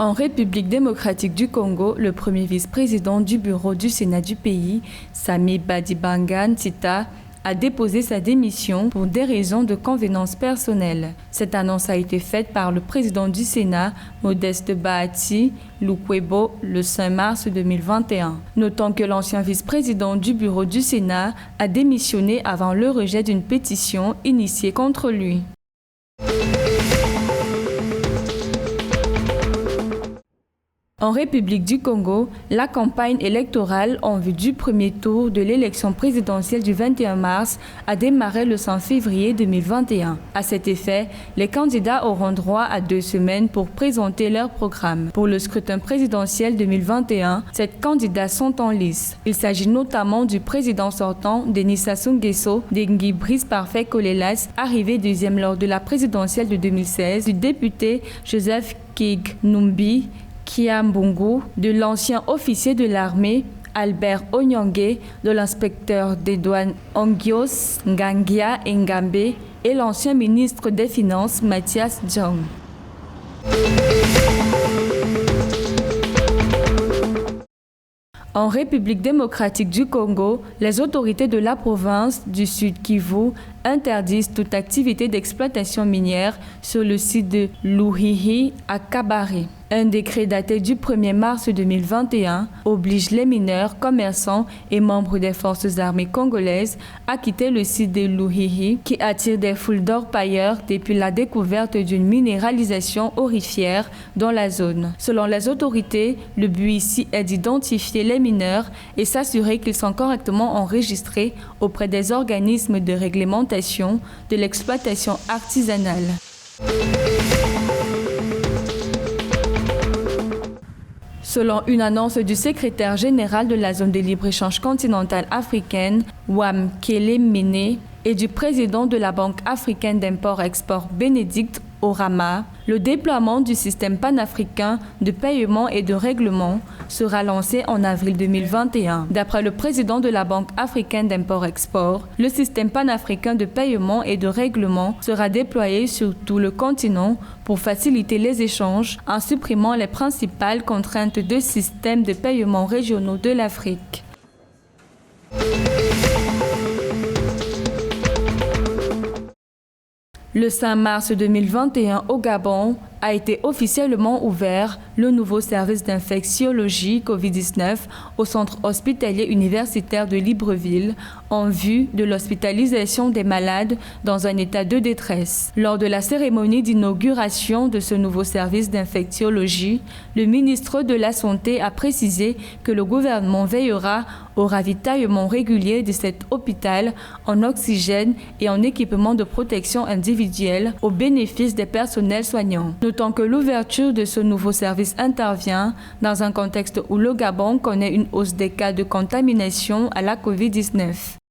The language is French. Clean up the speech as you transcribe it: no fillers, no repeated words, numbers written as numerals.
En République démocratique du Congo, le premier vice-président du bureau du Sénat du pays, Sami Badibanga Ntita, a déposé sa démission pour des raisons de convenance personnelle. Cette annonce a été faite par le président du Sénat, Modeste Bahati Lukwebo, le 5 mars 2021. Notons que l'ancien vice-président du bureau du Sénat a démissionné avant le rejet d'une pétition initiée contre lui. En République du Congo, la campagne électorale en vue du premier tour de l'élection présidentielle du 21 mars a démarré le 5 février 2021. À cet effet, les candidats auront droit à 2 semaines pour présenter leur programme. Pour le scrutin présidentiel 2021, 7 candidats sont en lice. Il s'agit notamment du président sortant, Denis Sassou Nguesso, d'Engi Brice Parfait Kolelas, arrivé deuxième lors de la présidentielle de 2016, du député Joseph Kig Numbi Kiambungu, de l'ancien officier de l'armée Albert Onyangue, de l'inspecteur des douanes Ongios Ngangia Ngambe et l'ancien ministre des Finances Mathias Jong. En République démocratique du Congo, les autorités de la province du Sud Kivu interdisent toute activité d'exploitation minière sur le site de Luhihi à Kabare. Un décret daté du 1er mars 2021 oblige les mineurs, commerçants et membres des forces armées congolaises à quitter le site de Luhihi qui attire des foules d'orpailleurs depuis la découverte d'une minéralisation aurifère dans la zone. Selon les autorités, le but ici est d'identifier les mineurs et s'assurer qu'ils sont correctement enregistrés auprès des organismes de réglementation de l'exploitation artisanale. Selon une annonce du secrétaire général de la zone de libre-échange continentale africaine, Wam Kele Mene, et du président de la Banque africaine d'import-export Bénédicte Orama, le déploiement du système panafricain de paiement et de règlement sera lancé en avril 2021. D'après le président de la Banque africaine d'import-export, le système panafricain de paiement et de règlement sera déployé sur tout le continent pour faciliter les échanges en supprimant les principales contraintes de systèmes de paiement régionaux de l'Afrique. Le 5 mars 2021, au Gabon, a été officiellement ouvert le nouveau service d'infectiologie COVID-19 au centre hospitalier universitaire de Libreville en vue de l'hospitalisation des malades dans un état de détresse. Lors de la cérémonie d'inauguration de ce nouveau service d'infectiologie, le ministre de la Santé a précisé que le gouvernement veillera au ravitaillement régulier de cet hôpital en oxygène et en équipement de protection individuelle au bénéfice des personnels soignants. Notons que l'ouverture de ce nouveau service intervient dans un contexte où le Gabon connaît une hausse des cas de contamination à la COVID-19.